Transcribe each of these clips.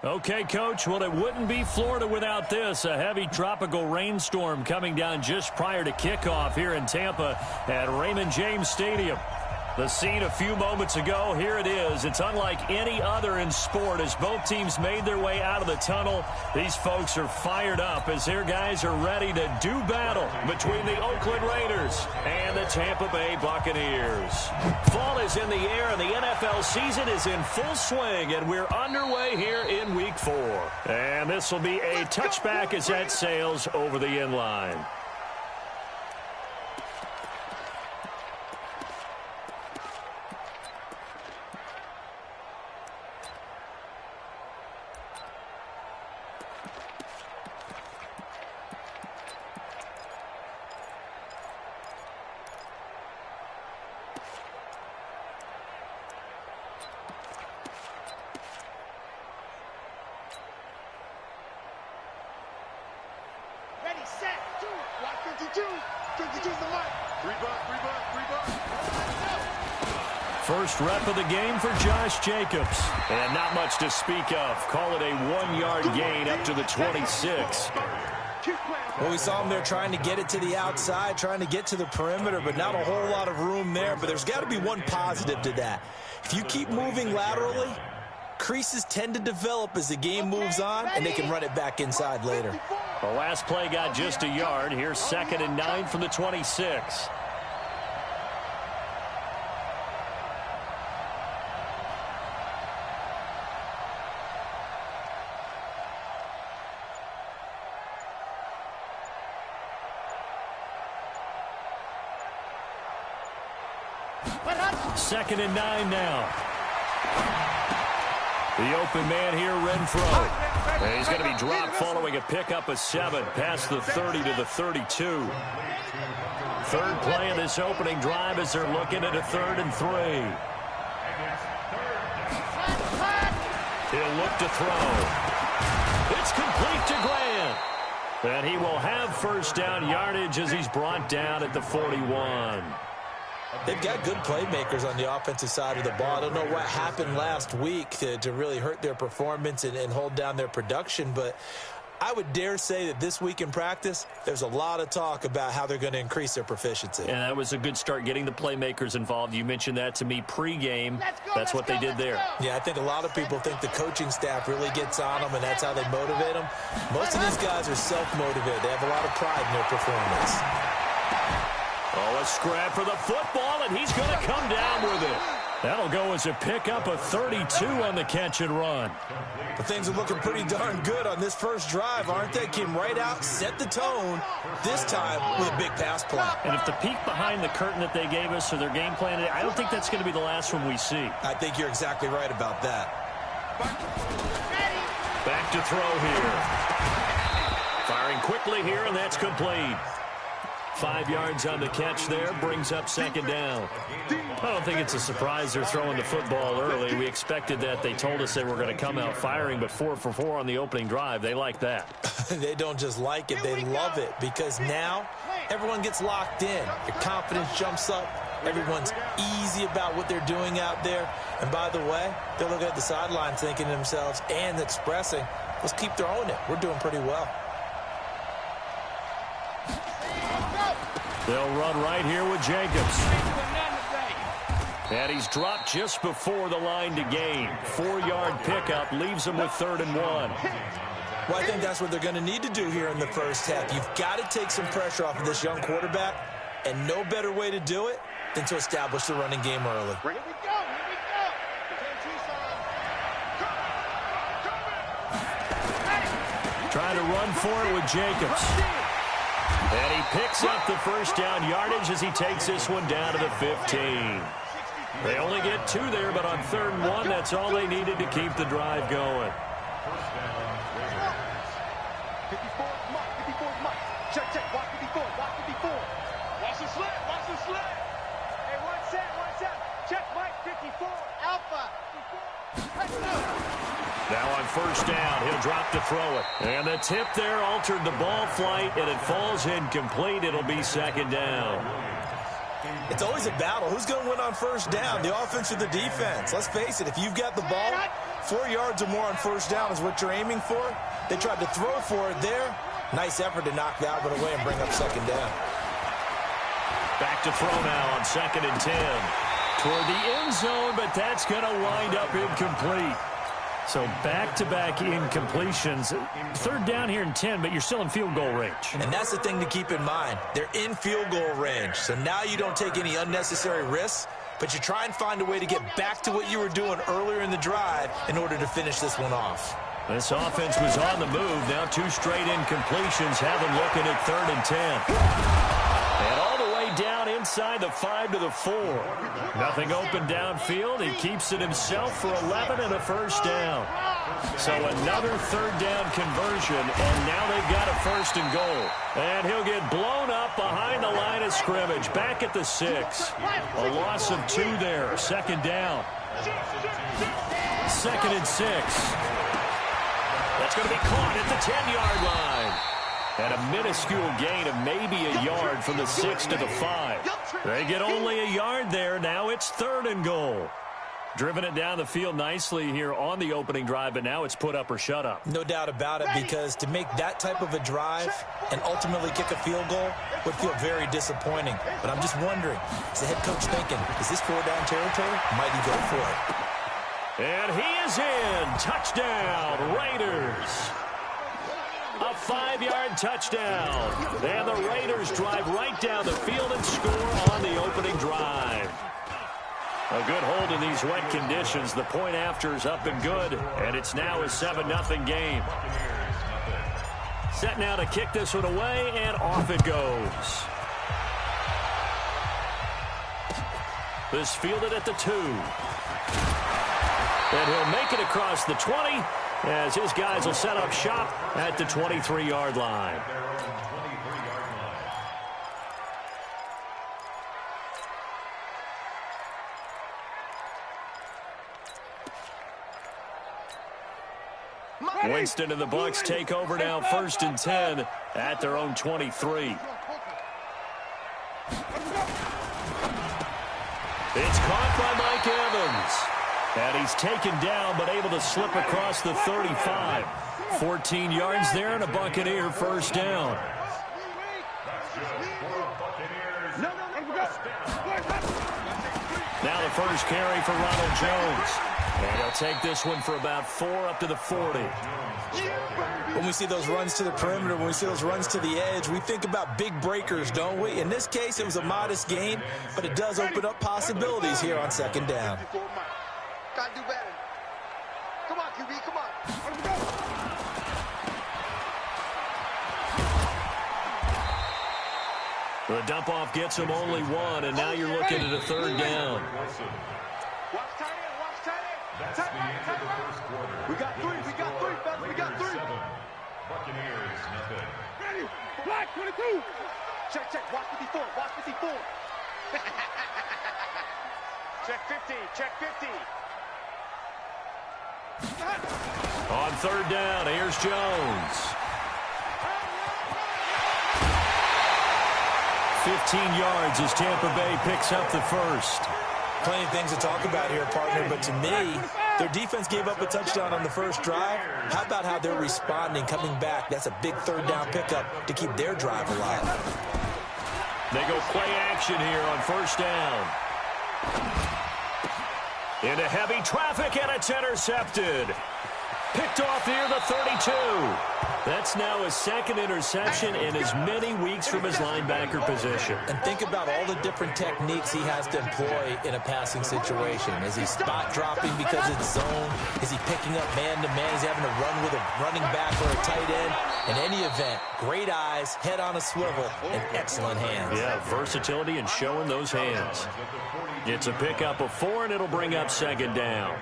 Okay, Coach, well, it wouldn't be Florida without this. A heavy tropical rainstorm coming down just prior to kickoff here in Tampa at Raymond James Stadium. The scene a few moments ago, here it is. It's unlike any other in sport as both teams made their way out of the tunnel. These folks are fired up as their guys are ready to do battle between the Oakland Raiders and the Tampa Bay Buccaneers. Fall is in the air and the NFL season is in full swing, and we're underway here in Week 4. And this will be a touchback as that sails over the end line. First rep of the game for Josh Jacobs. And not much to speak of. Call it a 1-yard gain up to the 26. Well, we saw him there trying to get it to the outside, trying to get to the perimeter, but not a whole lot of room there. But there's got to be one positive to that. If you keep moving laterally, creases tend to develop as the game moves on, and they can run it back inside later. The last play got just a yard. Here's 2nd and 9 from the 26. Second and 9 now. The open man here, Renfro. And he's going to be dropped following a pickup of 7 past the 30 to the 32. Third play of this opening drive as they're looking at a 3rd and 3. He'll look to throw. It's complete to Grant. And he will have first down yardage as he's brought down at the 41. They've got good playmakers on the offensive side of the ball. I don't know what happened last week to really hurt their performance and hold down their production, but I would dare say that this week in practice, there's a lot of talk about how they're going to increase their proficiency. And that was a good start getting the playmakers involved. You mentioned that to me pregame. That's what they did there. Yeah, I think a lot of people think the coaching staff really gets on them, and that's how they motivate them. Most of these guys are self-motivated. They have a lot of pride in their performance. Oh, a scrap for the football, and he's going to come down with it. That'll go as a pickup of 32 on the catch and run. But things are looking pretty darn good on this first drive, aren't they? Came right out, set the tone, this time with a big pass play. And if the peek behind the curtain that they gave us or their game plan, I don't think that's going to be the last one we see. I think you're exactly right about that. Back to throw here. Firing quickly here, and that's complete. 5 yards on the catch there, brings up 2nd down. I don't think it's a surprise they're throwing the football early. We expected that. They told us they were going to come out firing, but 4 for 4 on the opening drive. They like that. They don't just like it, they love it, because now everyone gets locked in. Your confidence jumps up. Everyone's easy about what they're doing out there. And by the way, they're looking at the sidelines thinking to themselves and expressing, let's keep throwing it. We're doing pretty well. They'll run right here with Jacobs. And he's dropped just before the line to gain. 4-yard pickup leaves him with 3rd and 1. Well, I think that's what they're going to need to do here in the first half. You've got to take some pressure off of this young quarterback, and no better way to do it than to establish the running game early. Here we go. Trying to run for it with Jacobs. And he picks up the first down yardage as he takes this one down to the 15. They only get 2 there, but on 3rd and 1, that's all they needed to keep the drive going. 54, Mike, 54, Mike. Check, watch 54, watch 54. Watch the slip. Hey, one set. Check, Mike, 54. Alpha. 54. Now on first down, he'll drop to throw it. And the tip there altered the ball flight, and it falls incomplete. It'll be 2nd down. It's always a battle. Who's going to win on first down, the offense or the defense? Let's face it, if you've got the ball, 4 yards or more on first down is what you're aiming for. They tried to throw for it there. Nice effort to knock that one away and bring up second down. Back to throw now on 2nd and 10. Toward the end zone, but that's going to wind up incomplete. So back-to-back incompletions. 3rd down here and 10, but you're still in field goal range. And that's the thing to keep in mind. They're in field goal range. So now you don't take any unnecessary risks, but you try and find a way to get back to what you were doing earlier in the drive in order to finish this one off. This offense was on the move. Now 2 straight incompletions have them looking at 3rd and 10. And all the way down inside the 5 to the 4. Nothing open downfield. He keeps it himself for 11 and a first down. So another 3rd down conversion, and now they've got a 1st and goal. And he'll get blown up behind the line of scrimmage. Back at the 6. A loss of 2 there. 2nd down. 2nd and 6. That's going to be caught at the 10-yard line. And a minuscule gain of maybe a yard from the 6 to the 5. They get only a yard there. Now it's 3rd and goal. Driven it down the field nicely here on the opening drive, but now it's put up or shut up. No doubt about it, because to make that type of a drive and ultimately kick a field goal would feel very disappointing. But I'm just wondering, is the head coach thinking, is this 4-down territory? Might he go for it? And he is in. Touchdown, Raiders. A 5-yard touchdown. And the Raiders drive right down the field and score on the opening drive. A good hold in these wet conditions. The point after is up and good, and it's now a 7-0 game. Set now to kick this one away, and off it goes. This fielded at the 2. And he'll make it across the 20 as his guys will set up shop at the 23-yard line. Winston and the Bucs take over now, 1st and 10 at their own 23. It's caught by Mike Evans. And he's taken down, but able to slip across the 35. 14 yards there and a Buccaneer first down. Now the first carry for Ronald Jones. And he'll take this one for about 4 up to the 40. When we see those runs to the perimeter, when we see those runs to the edge, we think about big breakers, don't we? In this case, it was a modest gain, but it does open up possibilities here on 2nd down. Gotta do better. Come on, QB, come on. Let's go. The dump-off gets him only 1, and now you're looking at a 3rd down. Watch tight end, watch tight end. Tight right. We got 3, fellas, we got 3. Buccaneers, nothing. Ready, black 22. Check, watch 54, watch 54. Check 50, check 50. On 3rd down, here's Jones. 15 yards as Tampa Bay picks up the first. Plenty of things to talk about here, partner, but to me, their defense gave up a touchdown on the first drive. How about how they're responding, coming back? That's a big 3rd down pickup to keep their drive alive. They go play action here on 1st down. Into heavy traffic, and it's intercepted. Picked off near the 32. That's now his 2nd interception in as many weeks from his linebacker position. And think about all the different techniques he has to employ in a passing situation. Is he spot dropping because it's zone? Is he picking up man-to-man? Is he having to run with a running back or a tight end? In any event, great eyes, head on a swivel, and excellent hands. Yeah, versatility and showing those hands. It's a pickup of 4, and it'll bring up 2nd down.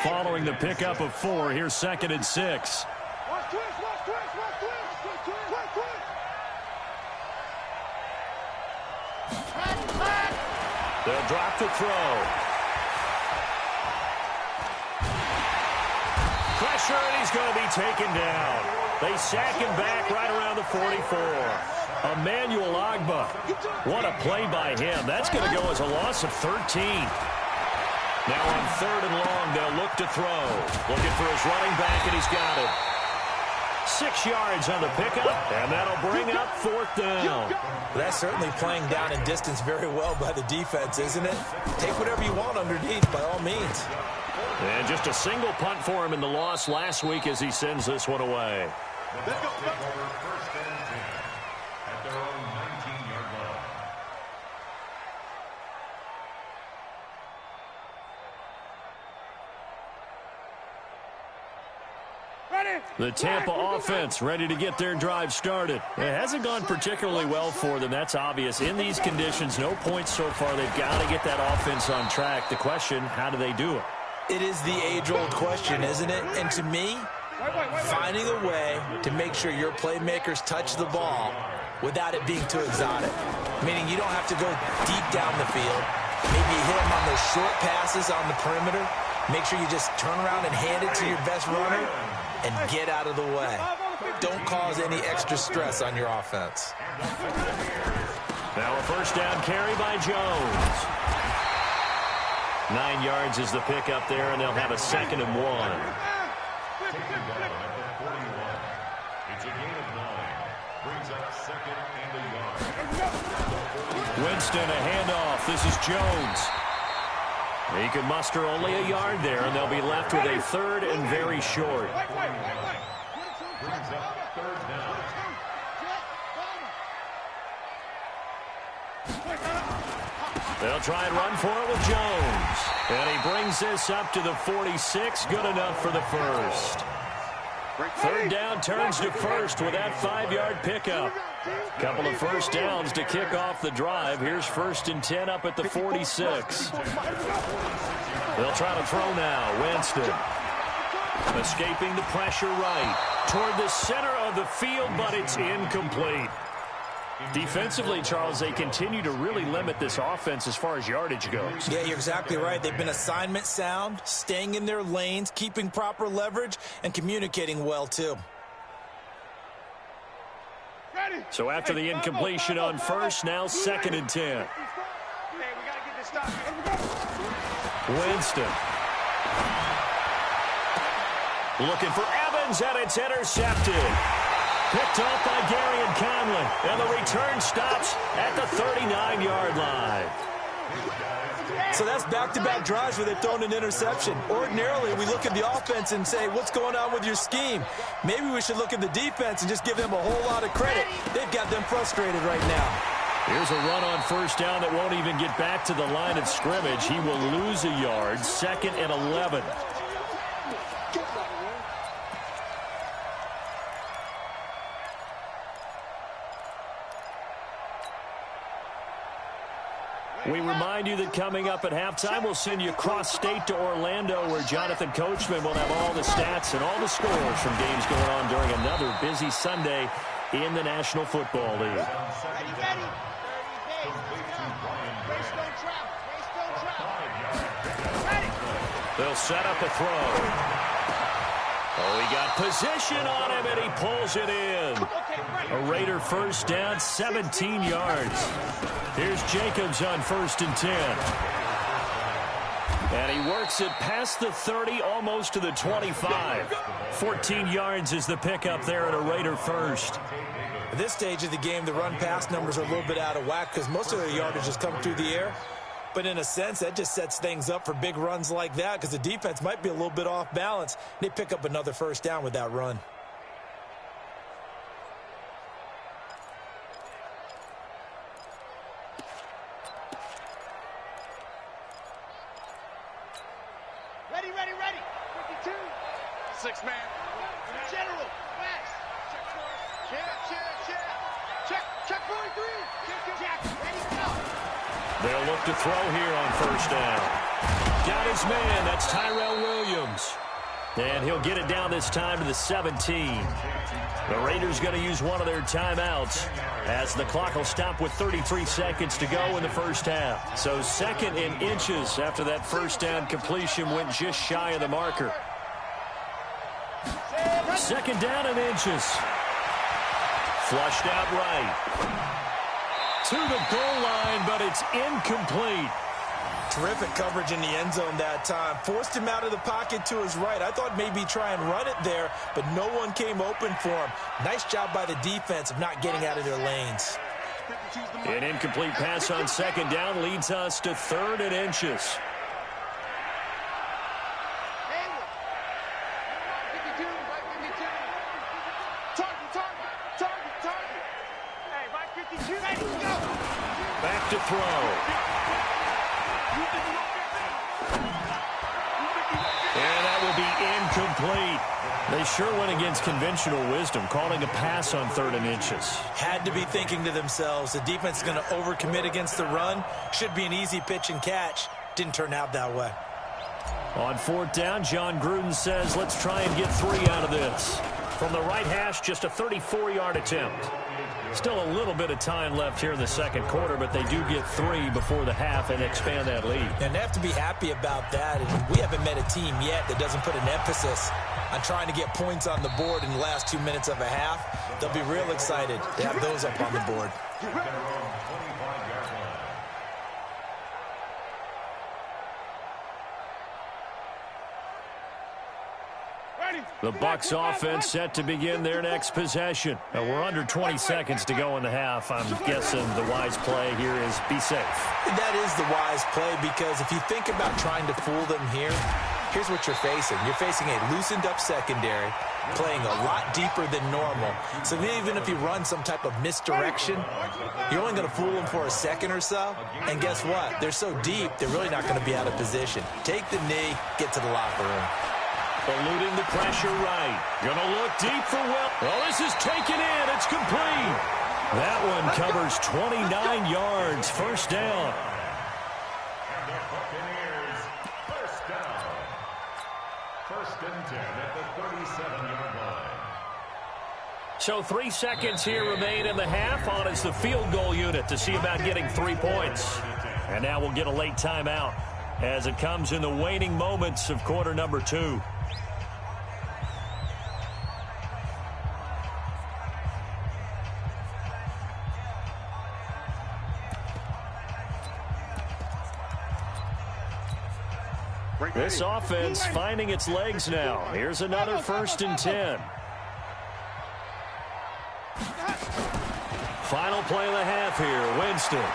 Following the pickup of 4, here's 2nd and 6. They'll drop the throw. Pressure, and he's going to be taken down. They sack him back right around the 44. Emmanuel Ogbah. What a play by him. That's going to go as a loss of 13. Now on 3rd and long, they'll look to throw. Looking for his running back, and he's got it. 6 yards on the pickup, and that'll bring up 4th down. That's certainly playing down in distance very well by the defense, isn't it? Take whatever you want underneath, by all means. And just a single punt for him in the loss last week as he sends this one away. Let's go. First and 10 at their own 19-yard line. The Tampa offense ready to get their drive started. It hasn't gone particularly well for them. That's obvious. In these conditions, no points so far. They've got to get that offense on track. The question, how do they do it? It is the age-old question, isn't it? And to me, finding a way to make sure your playmakers touch the ball without it being too exotic. Meaning you don't have to go deep down the field. Maybe you hit them on those short passes on the perimeter. Make sure you just turn around and hand it to your best runner and get out of the way. Don't cause any extra stress on your offense. Now a first down carry by Jones. 9 yards is the pickup there, and they'll have a 2nd and 1. Taking down at the 41. It's a gain of 9. Brings up 2nd and a yard. Winston, a handoff. This is Jones. He can muster only a yard there, and they'll be left with a 3rd and very short. Brings up 3rd down. They'll try and run for it with Jones. And he brings this up to the 46. Good enough for the first. 3rd down turns to 1st with that 5-yard pickup. Couple of first downs to kick off the drive. Here's 1st and 10 up at the 46. They'll try to throw now. Winston. Escaping the pressure right. Toward the center of the field, but it's incomplete. Defensively, Charles, they continue to really limit this offense as far as yardage goes. Yeah, you're exactly right. They've been assignment sound, staying in their lanes, keeping proper leverage, and communicating well, too. So after the incompletion on 1st, now 2nd and 10. Winston. Looking for Evans, and it's intercepted. Picked off by Darian Conley, and the return stops at the 39-yard line. So that's back-to-back drives where they've thrown an interception. Ordinarily, we look at the offense and say, what's going on with your scheme? Maybe we should look at the defense and just give them a whole lot of credit. They've got them frustrated right now. Here's a run on 1st down that won't even get back to the line of scrimmage. He will lose a yard, 2nd and 11. We remind you that coming up at halftime, we'll send you cross-state to Orlando, where Jonathan Coachman will have all the stats and all the scores from games going on during another busy Sunday in the National Football League. They'll set up a throw. Oh, he got position on him, and he pulls it in. A Raider first down, 17 yards. Here's Jacobs on 1st and 10. And he works it past the 30, almost to the 25. 14 yards is the pickup there at a Raider first. At this stage of the game, the run-pass numbers are a little bit out of whack because most of their yardage has come through the air. But in a sense, that just sets things up for big runs like that because the defense might be a little bit off balance. They pick up another first down with that run. Ready. 52. 6-man. General. Max. Check 43. Jack. Ready, go. They'll look to throw here on 1st down. Got his man. That's Tyrell Williams. And he'll get it down this time to the 17. The Raiders going to use one of their timeouts as the clock will stop with 33 seconds to go in the first half. So 2nd and inches after that first down completion went just shy of the marker. 2nd down and inches. Flushed out right. To the goal line, but it's incomplete. Terrific coverage in the end zone that time. Forced him out of the pocket to his right. I thought maybe try and run it there, but no one came open for him. Nice job by the defense of not getting out of their lanes. An incomplete pass on second down leads us to 3rd and inches. Back to throw. And that will be incomplete. They sure went against conventional wisdom, calling a pass on 3rd and inches. Had to be thinking to themselves, the defense is going to overcommit against the run. Should be an easy pitch and catch. Didn't turn out that way. On 4th down, John Gruden says, let's try and get 3 out of this. From the right hash, just a 34-yard attempt. Still a little bit of time left here in the second quarter, but they do get 3 before the half and expand that lead. And they have to be happy about that. And we haven't met a team yet that doesn't put an emphasis on trying to get points on the board in the last 2 minutes of a half. They'll be real excited to have those up on the board. The Bucs offense set to begin their next possession. Now we're under 20 seconds to go in the half. I'm guessing the wise play here is be safe. That is the wise play, because if you think about trying to fool them here, here's what you're facing. You're facing a loosened up secondary, playing a lot deeper than normal. So even if you run some type of misdirection, you're only going to fool them for a second or so. And guess what? They're so deep, they're really not going to be out of position. Take the knee, get to the locker room. Eluding the pressure right. Gonna look deep for Will. Well, this is taken in. It's complete. That one covers 29 yards. First down. And the Buccaneers, first down. 1st and 10 at the 37-yard line. So 3 seconds here remain in the half on as the field goal unit to see about getting 3 points. And now we'll get a late timeout as it comes in the waning moments of quarter number 2. This offense finding its legs now. Here's another 1st and 10. Final play of the half here. Winston.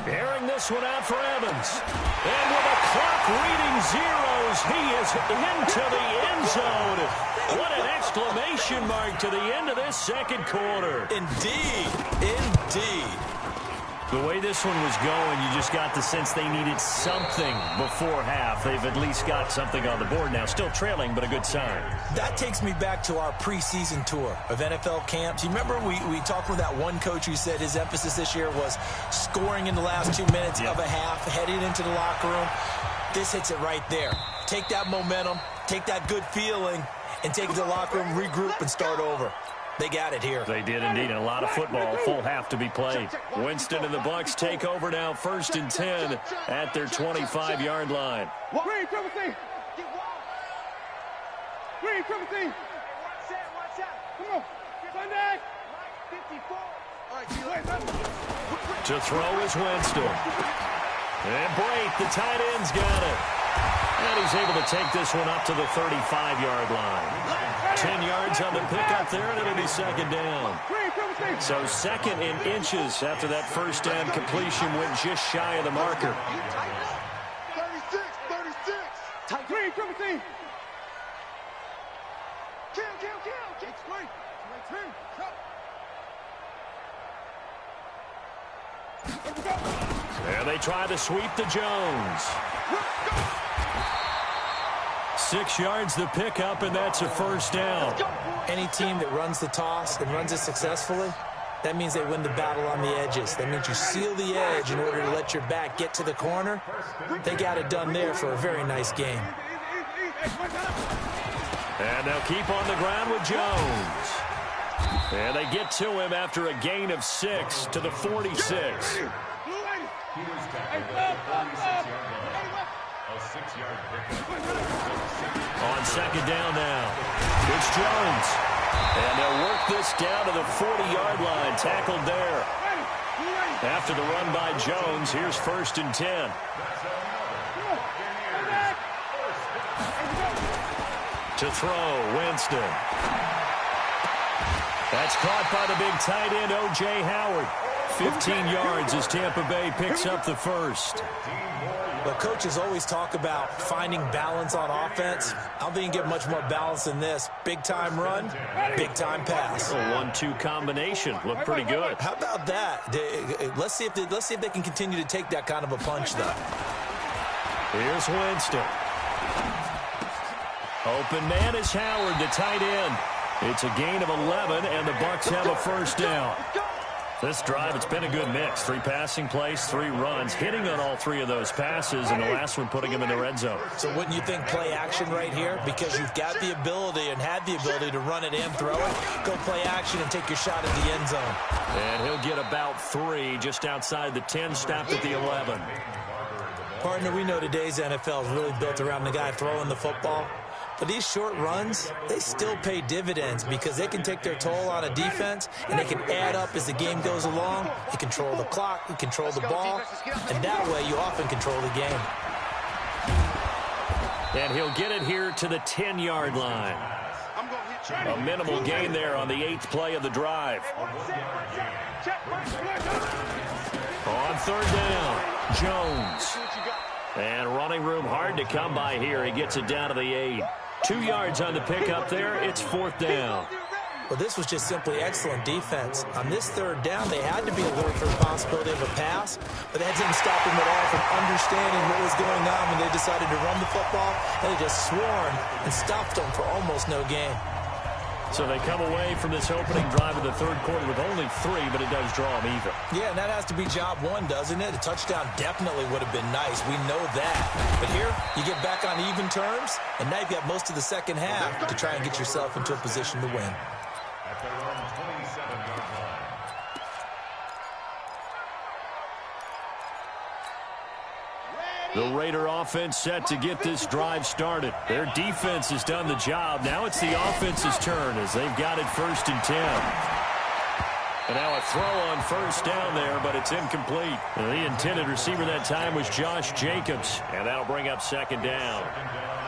Airing this one out for Evans. And with the clock reading zeros, he is into the end zone. What an exclamation mark to the end of this second quarter. Indeed. Indeed. The way this one was going, you just got the sense they needed something before half. They've at least got something on the board now. Still trailing, but a good sign. That takes me back to our preseason tour of NFL camps. You remember we talked with that one coach who said his emphasis this year was scoring in the last 2 minutes of a half, heading into the locker room. This hits it right there. Take that momentum, take that good feeling, and take it to the locker room, regroup, and start over. They got it here. They did indeed, and a lot of football, full half to be played. Winston and the Bucs take over now, 1st and 10 at their 25-yard line. Green, triple C. Green, triple C. Watch out. Come on. Sunday. 54. All right, to throw is Winston. And Brate, the tight end's got it. And he's able to take this one up to the 35-yard line. 10 yards on the pickup there, and it'll be second down. So 2nd and inches after that first down completion went just shy of the marker. 36. Tight green, triple C. Kill. It's great. And they try to sweep to Jones. 6 yards the pickup, and that's a first down. Any team that runs the toss and runs it successfully, that means they win the battle on the edges. That means you seal the edge in order to let your back get to the corner. They got it done there for a very nice game. And they'll keep on the ground with Jones. And they get to him after a gain of 6 to the 46. A 6-yard pickup. On second down now, it's Jones. And they'll work this down to the 40-yard line, tackled there. After the run by Jones, here's 1st and 10. To throw, Winston. That's caught by the big tight end, O.J. Howard. 15 yards as Tampa Bay picks up the first. Well, coaches always talk about finding balance on offense. I don't think you can get much more balance than this. Big-time run, big-time pass. A 1-2 combination. Looked pretty good. How about that? Let's see if they can continue to take that kind of a punch, though. Here's Winston. Open man is Howard, the tight end. It's a gain of 11, and the Bucs have a first down. This drive, it's been a good mix. 3 passing plays, 3 runs, hitting on all 3 of those passes, and the last one putting him in the red zone. So wouldn't you think play action right here? Because you've got the ability and had the ability to run it and throw it. Go play action and take your shot at the end zone. And he'll get about 3 just outside the 10, stopped at the 11. Partner, we know today's NFL is really built around the guy throwing the football. But these short runs, they still pay dividends because they can take their toll on a defense, and they can add up as the game goes along. You control the clock, you control the ball, and that way you often control the game. And he'll get it here to the 10-yard line. A minimal gain there on the 8th play of the drive. On 3rd down, Jones. And running room hard to come by here. He gets it down to the 8. 2 yards on the pickup there. It's 4th down. Well, this was just simply excellent defense. On this 3rd down, they had to be alert for the possibility of a pass, but that didn't stop them at all from understanding what was going on when they decided to run the football, and they just swarmed and stopped them for almost no gain. So they come away from this opening drive of the 3rd quarter with only 3, but it does draw them even. Yeah, and that has to be job 1, doesn't it? A touchdown definitely would have been nice. We know that. But here, you get back on even terms, and now you've got most of the second half to try and get yourself into a position to win. At their own 27-yard line. The Raider offense set to get this drive started. Their defense has done the job. Now it's the offense's turn as they've got it 1st and 10. And now a throw on 1st down there, but it's incomplete. The intended receiver that time was Josh Jacobs, and that'll bring up 2nd down.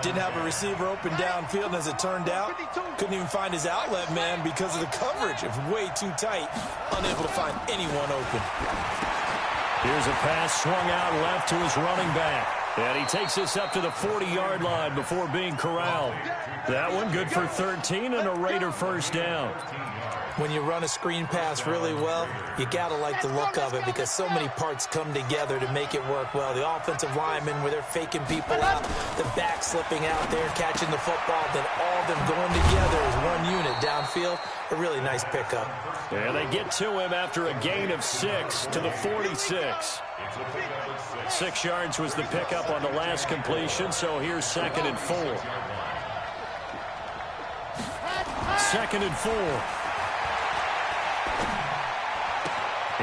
Didn't have a receiver open downfield, and as it turned out, couldn't even find his outlet man because of the coverage. It was way too tight, unable to find anyone open. Here's a pass swung out left to his running back. And he takes this up to the 40-yard line before being corralled. That one good for 13 and a Raider first down. When you run a screen pass really well, you got to like the look of it because so many parts come together to make it work well. The offensive linemen where they're faking people out, the back slipping out there, catching the football, then all of them going together as one unit downfield. A really nice pickup. And they get to him after a gain of 6 to the 46. 6 yards was the pickup on the last completion, so here's 2nd and 4. 2nd and 4.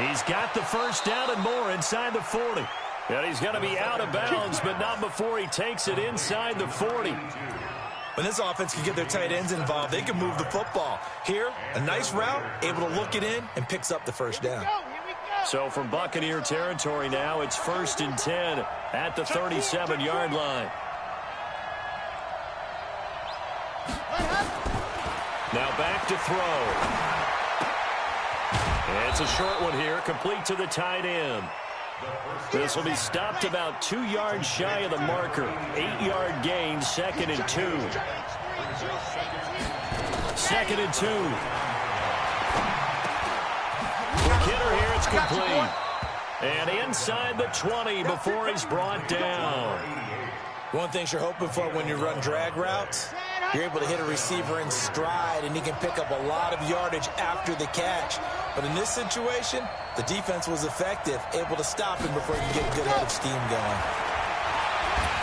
He's got the first down and more inside the 40. And he's going to be out of bounds, but not before he takes it inside the 40. When this offense can get their tight ends involved, they can move the football. Here, a nice route, able to look it in, and picks up the first down. So from Buccaneer territory now, it's 1st and 10 at the 37-yard line. Now back to throw. It's a short one here, complete to the tight end. This will be stopped about 2 yards shy of the marker. 8-yard gain, 2nd and 2. 2nd and 2. For Kidder here, it's complete. And inside the 20 before he's brought down. One thing you're hoping for when you run drag routes, you're able to hit a receiver in stride, and he can pick up a lot of yardage after the catch. But in this situation, the defense was effective, able to stop him before he could get a good head of steam going.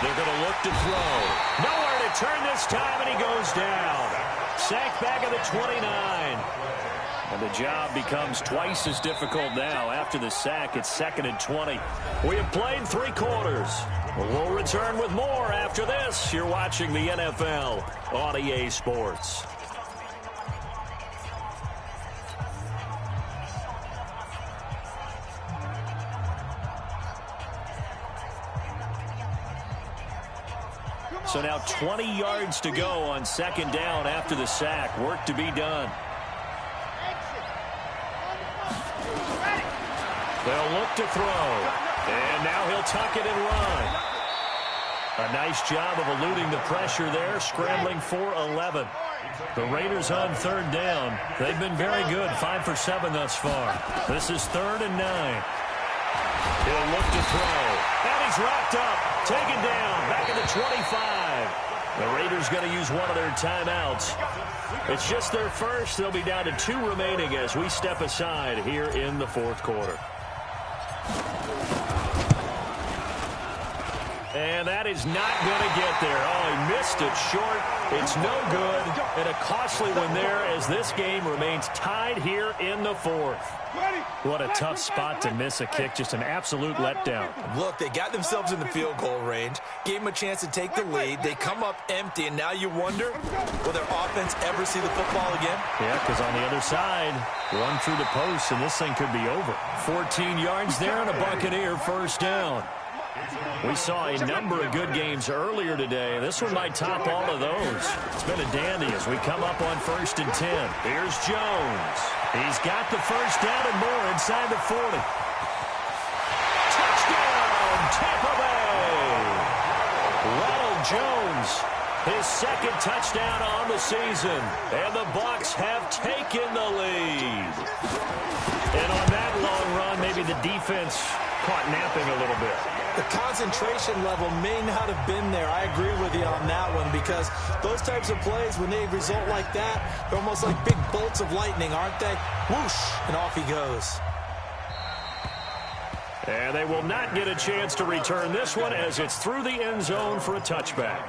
They're going to look to throw. Nowhere to turn this time, and he goes down. Sacked back at the 29. And the job becomes twice as difficult now. After the sack, it's 2nd and 20. We have played 3 quarters. We'll return with more after this. You're watching the NFL on EA Sports. So now 20 yards to go on second down after the sack. Work to be done. They'll look to throw. And now he'll tuck it and run. A nice job of eluding the pressure there, scrambling for 11. The Raiders on third down. They've been very good, 5 for 7 thus far. This is 3rd and 9. He'll look to throw. And he's wrapped up. Taken down. Back at the 25. The Raiders going to use one of their timeouts. It's just their first. They'll be down to 2 remaining as we step aside here in the 4th quarter. And that is not going to get there. Oh, he missed it short. It's no good. And a costly one there as this game remains tied here in the 4th. What a tough spot to miss a kick. Just an absolute letdown. Look, they got themselves in the field goal range, gave them a chance to take the lead. They come up empty, and now you wonder, will their offense ever see the football again? Yeah, because on the other side, run through the post, and this thing could be over. 14 yards there and a Buccaneer first down. We saw a number of good games earlier today. This one might top all of those. It's been a dandy as we come up on 1st and 10. Here's Jones. He's got the first down and more inside the 40. Touchdown, Tampa Bay! Ronald Jones, his 2nd touchdown on the season. And the Bucs have taken the lead. And on that long run, maybe the defense caught napping a little bit. The concentration level may not have been there. I agree with you on that one because those types of plays, when they result like that, they're almost like big bolts of lightning, aren't they? Whoosh, and off he goes. And they will not get a chance to return this one as it's through the end zone for a touchback.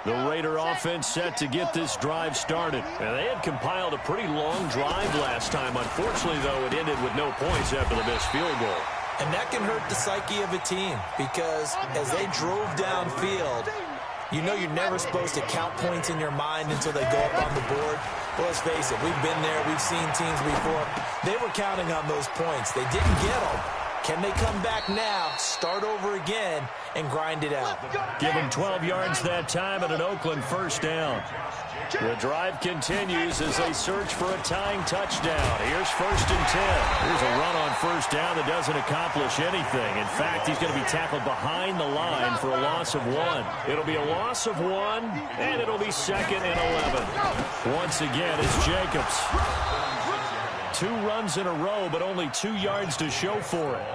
The Raider offense set to get this drive started. And they had compiled a pretty long drive last time. Unfortunately, though, it ended with no points after the missed field goal. And that can hurt the psyche of a team because as they drove downfield, you know you're never supposed to count points in your mind until they go up on the board. Well, let's face it, we've been there. We've seen teams before. They were counting on those points. They didn't get them. Can they come back now, start over again, and grind it out? Give them 12 yards that time and an Oakland first down. The drive continues as they search for a tying touchdown. Here's 1st and 10. Here's a run on first down that doesn't accomplish anything. In fact, he's going to be tackled behind the line for a loss of 1. It'll be a loss of 1, and it'll be 2nd and 11. Once again, it's Jacobs. 2 runs in a row, but only 2 yards to show for it.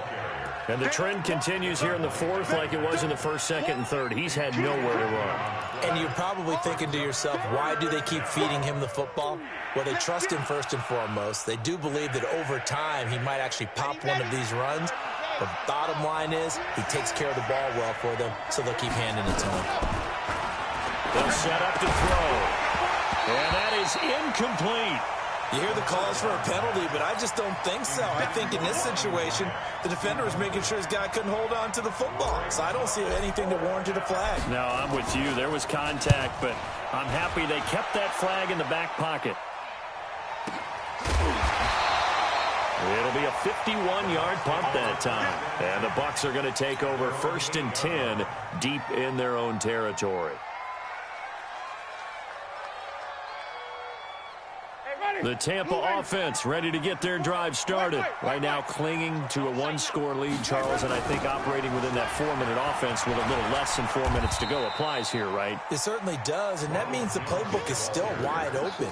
And the trend continues here in the 4th like it was in the 1st, 2nd, and 3rd. He's had nowhere to run. And you're probably thinking to yourself, why do they keep feeding him the football? Well, they trust him first and foremost. They do believe that over time he might actually pop one of these runs. But bottom line is he takes care of the ball well for them, so they'll keep handing it to him. They'll set up to throw. And that is incomplete. You hear the calls for a penalty, but I just don't think so. I think in this situation, the defender was making sure his guy couldn't hold on to the football. So I don't see anything that warranted a flag. No, I'm with you. There was contact, but I'm happy they kept that flag in the back pocket. It'll be a 51-yard punt that time. And the Bucs are going to take over 1st and 10 deep in their own territory. The Tampa offense ready to get their drive started. Right now clinging to a 1-score lead, Charles, and I think operating within that 4-minute offense with a little less than 4 minutes to go applies here, right? It certainly does, and that means the playbook is still wide open.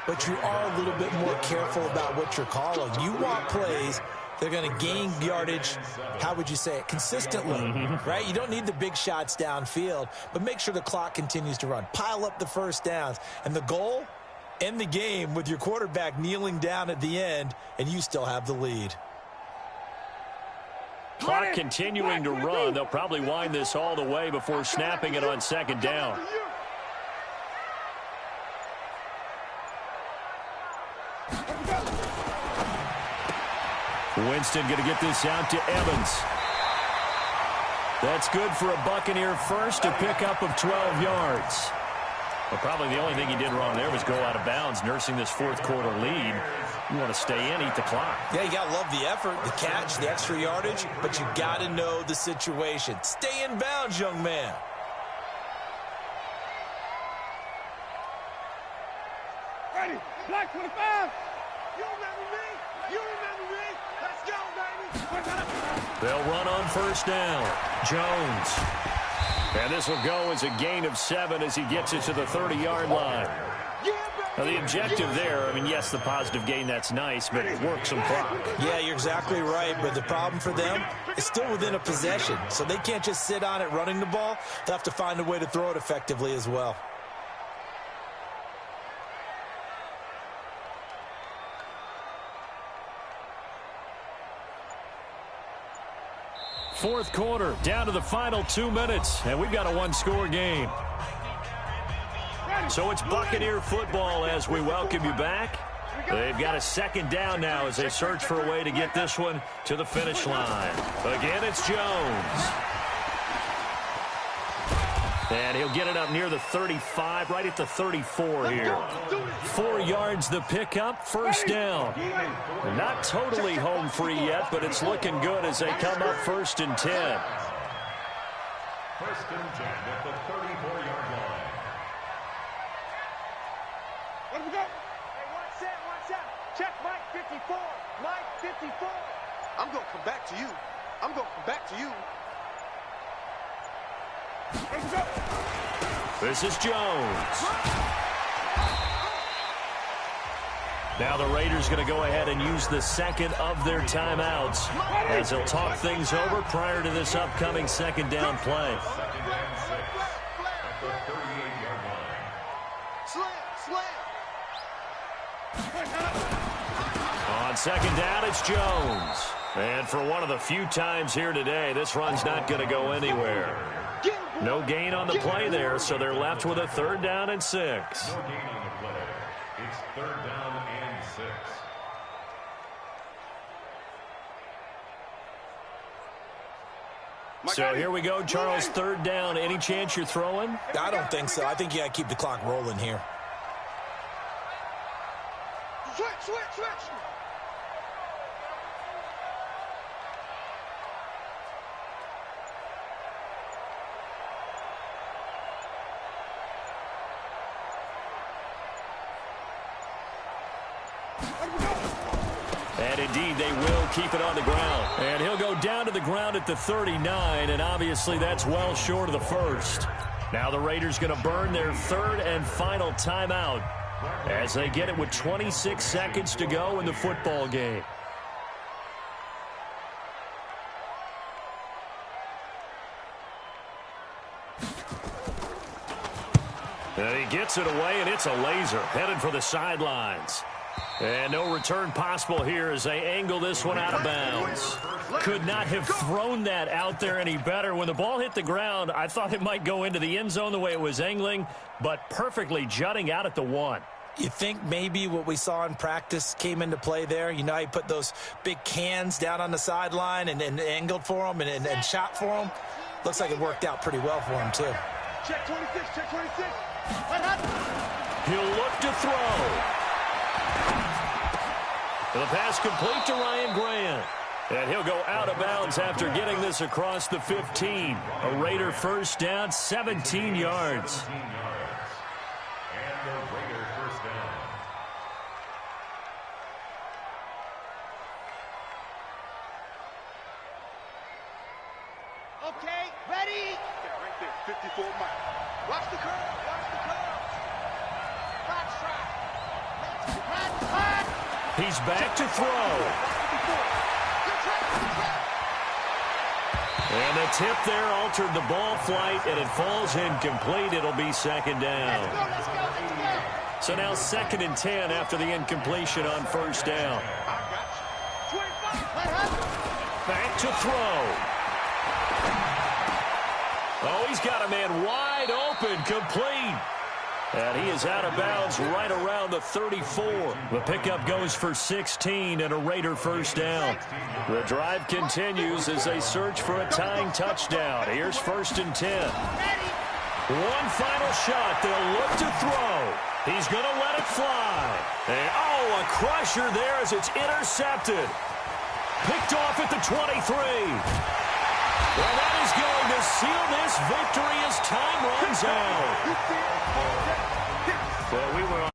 But you are a little bit more careful about what you're calling. You want plays they're going to gain yardage, how would you say it, consistently, right? You don't need the big shots downfield, but make sure the clock continues to run. Pile up the first downs, and the goal, end the game with your quarterback kneeling down at the end, and you still have the lead. Clock continuing to run. They'll probably wind this all the way before snapping it on second down. Winston going to get this out to Evans. That's good for a Buccaneer first, a pickup of 12 yards. But probably the only thing he did wrong there was go out of bounds, nursing this fourth quarter lead. You want to stay in, eat the clock. Yeah, you got to love the effort, the catch, the extra yardage, but you got to know the situation. Stay in bounds, young man. Ready, Black 25. You remember me? You remember me? Let's go, baby. They'll run on first down. Jones. And this will go as a gain of 7 as he gets it to the 30-yard line. Now, the objective there, I mean, yes, the positive gain, that's nice, but work some clock. Yeah, you're exactly right, but the problem for them is still within a possession, so they can't just sit on it running the ball. They'll have to find a way to throw it effectively as well. Fourth quarter, down to the final 2 minutes, and we've got a one-score game. So it's Buccaneer football as we welcome you back. They've got a second down now as they search for a way to get this one to the finish line. Again, it's Jones. And he'll get it up near the 35, right at the 34 here. 4 yards the pickup, first down. Not totally home free yet, but it's looking good as they come up 1st and 10. 1st and 10 at the 34-yard line. Let me go. Hey, one set. Check Mike 54. Mike 54. I'm going to come back to you. I'm going to come back to you. Let's go. This is Jones. Now the Raiders going to go ahead and use the second of their timeouts as they'll talk things over prior to this upcoming second down play. 2nd and 6 at the 38-yard line. On second down, it's Jones. And for one of the few times here today, this run's not going to go anywhere. No gain on the play there, so they're left with a 3rd down and 6. No gain on the play. It's 3rd down and 6. So here we go, Charles, 3rd down. Any chance you're throwing? I don't think so. I think you got to keep the clock rolling here. Switch. And indeed, they will keep it on the ground. And he'll go down to the ground at the 39, and obviously that's well short of the first. Now the Raiders going to burn their 3rd and final timeout as they get it with 26 seconds to go in the football game. And he gets it away, and it's a laser headed for the sidelines. And no return possible here as they angle this one out of bounds. Could not have thrown that out there any better. When the ball hit the ground, I thought it might go into the end zone the way it was angling, but perfectly jutting out at the 1. You think maybe what we saw in practice came into play there? You know, he put those big cans down on the sideline and angled for them and shot for them. Looks like it worked out pretty well for him, too. Check 26. He'll look to throw. The pass complete to Ryan Grant. And he'll go out of bounds after getting this across the 15. A Raider first down, 17 yards. And the Raider first down. Okay, ready? Yeah, right there, 54 Mike. Watch the curve. Box try. He's back to throw. And the tip there altered the ball flight, and it falls incomplete. It'll be second down. Let's go. So now 2nd and 10 after the incompletion on first down. to throw. Oh, he's got a man wide open, complete. And he is out of bounds right around the 34. The pickup goes for 16 and a Raider first down. The drive continues as they search for a tying touchdown. Here's 1st and 10. One final shot. They'll look to throw. He's going to let it fly. And, oh, a crusher there as it's intercepted. Picked off at the 23. Well, that is going to seal this victory as time runs out. Well, we were